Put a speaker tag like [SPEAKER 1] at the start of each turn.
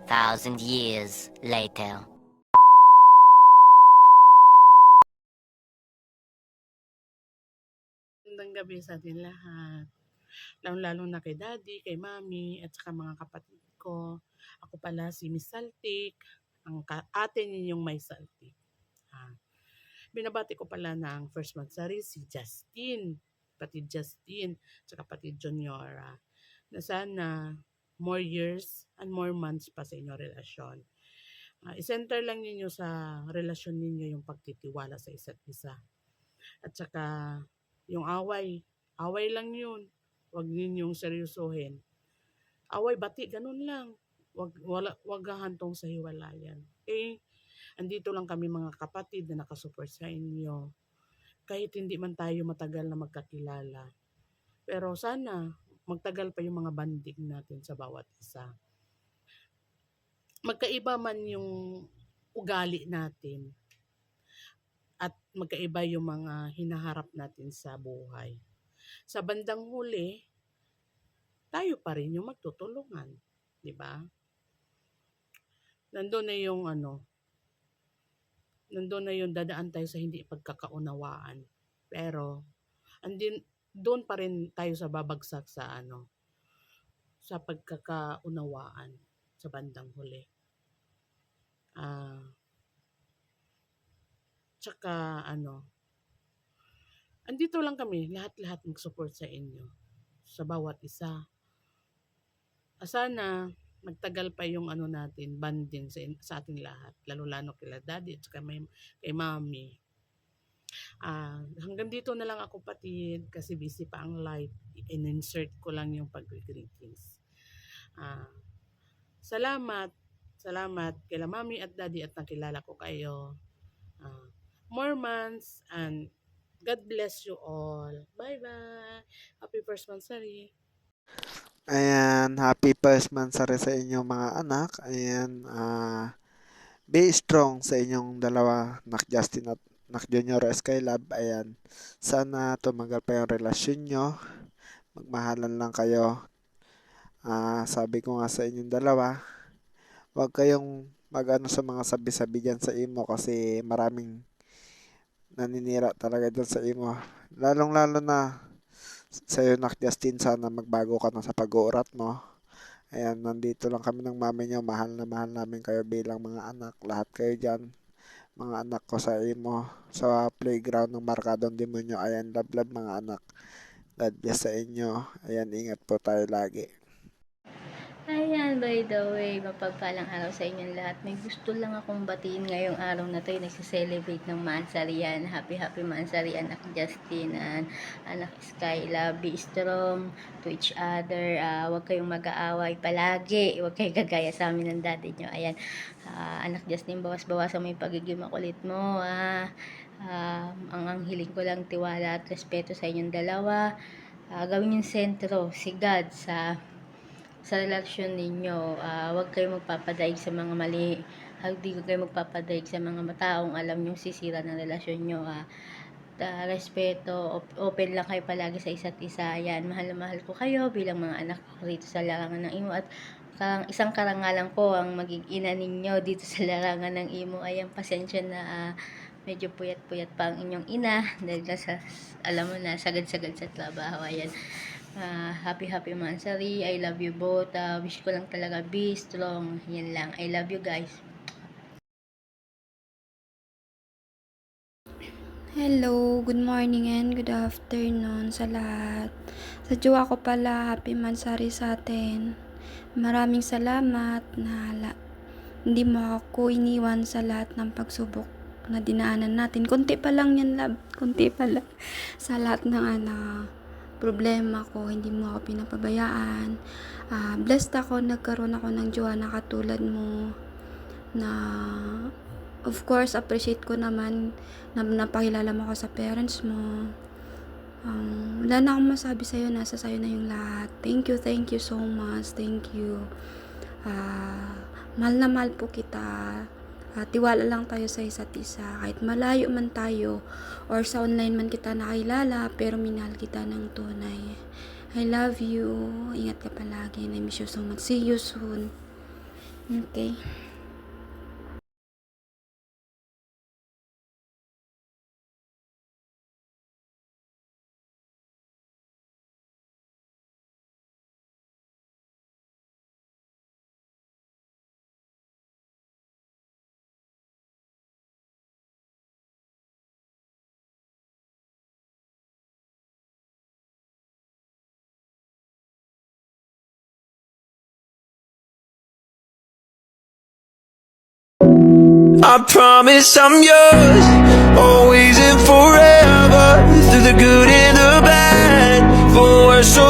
[SPEAKER 1] 2,000 years later.
[SPEAKER 2] Magandang gabi sa atin lahat. Lalong-lalo na kay Daddy, kay Mami, at saka mga kapatid ko. Ako pala si Miss Saltik, ang ate ninyong may Saltik. Ah, binabati ko pala ng first monthsary si Justin, kapatid Justin, at kapatid Juniora, na sana more years and more months pa sa inyong relasyon. I-center lang ninyo sa relasyon ninyo yung pagtitiwala sa isa't isa. At saka yung away, away lang yun. Huwag ninyong seryosohin. Away, bati, ganun lang. Wag hahantong sa hiwalayan. Okay? Andito lang kami mga kapatid na nakasupport sa inyo. Kahit hindi man tayo matagal na magkakilala. Pero sana magtagal pa yung mga banding natin sa bawat isa. Magkaiba man yung ugali natin at magkaiba yung mga hinaharap natin sa buhay. Sa bandang huli, tayo pa rin yung magtutulungan, 'di ba? Nandoon na yung nandoon na yung dadaan tayo sa hindi pagkakaunawaan. Pero doon pa rin tayo sa babagsak sa sa pagkakaunawaan sa bandang huli. Tsaka andito lang kami, lahat-lahat mag-support sa inyo, sa bawat isa. Sana magtagal pa yung natin, banding sa ating lahat, lalo-lalo kila Daddy at saka kay Mami. Hanggang dito na lang ako patid kasi busy pa ang live. In-insert ko lang yung pag-greetings. Salamat. Salamat kila Mami at Daddy at nakilala ko kayo. More months and God bless you all. Bye-bye. Happy first monthsary.
[SPEAKER 3] Ayan, happy first monthsary sa inyong mga anak. Ayan, be strong sa inyong dalawa, Nak Justin at Nak Junior Skylab. Ayan, sana tumagal pa yung relasyon nyo. Magmahalan lang kayo. Sabi ko nga sa inyong dalawa, huwag kayong mag-ano sa mga sabi-sabi dyan sa imo kasi maraming naninira talaga dyan sa imo. Lalong-lalo na sa'yo, Nak Justin, sana magbago ka na sa pag-uurat mo. Ayan, nandito lang kami ng mami niyo. Mahal na mahal namin kayo bilang mga anak. Lahat kayo dyan. Mga anak ko sa imo. Sa playground ng Markadong Demonyo. Ayan, love love mga anak. God bless sa inyo. Ayan, ingat po tayo lagi.
[SPEAKER 4] Ayan, by the way, mapagpalang araw sa inyong lahat. May gusto lang akong batiin ngayong araw na to, yung nagsiselebrate ng Mansarian. Happy Mansari, anak Justin, and anak Skylab. Be strong to each other. Huwag kayong mag-aaway palagi. Huwag kayong gagaya sa amin ng daddy nyo. Ayan, anak Justin, bawas-bawasan mo yung pagiging makulit mo. Ang hiling ko lang tiwala at respeto sa inyong dalawa. Gawin yung sentro, si God, sa relasyon ninyo. Huwag kayo magpapadaig sa mga mali. Hindi kayo magpapadaig sa mga taong alam nyo sisira ng relasyon nyo. Respeto, open lang kayo palagi sa isa't isa. Yan, mahal na mahal ko kayo bilang mga anak ko rito sa larangan ng imo. At isang karangalan ko ang maging ina ninyo dito sa larangan ng imo. Ayan, pasensya na medyo puyat-puyat pa ang inyong ina dahil alam mo na, sagad-sagad sa trabaho. Ayan. Happy monthsary. I love you both. Wish ko lang talaga be strong. Yan lang. I love you guys.
[SPEAKER 5] Hello, good morning and good afternoon sa lahat. Sa jowa ko pala, happy mansari sa atin. Maraming salamat na hindi mo ako iniwan sa lahat ng pagsubok na dinaanan natin. Kunti pa lang yan, love. Kunti pa lang. Sa lahat ng problema ko, hindi mo ako pinapabayaan. Blessed ako, nagkaroon ako ng jowa na katulad mo na of course, appreciate ko naman na napakilala mo ako sa parents mo. Wala na akong masabi sa'yo, nasa sa'yo na yung lahat. Thank you so much. Thank you. Mahal na mahal po kita. Tiwala lang tayo sa isa't isa. Kahit malayo man tayo or sa online man kita nakilala, pero minahal kita ng tunay. I love you. Ingat ka palagi. I miss you so much. See you soon. Okay.
[SPEAKER 6] I promise I'm yours, always and forever, through the good and the bad, for worse or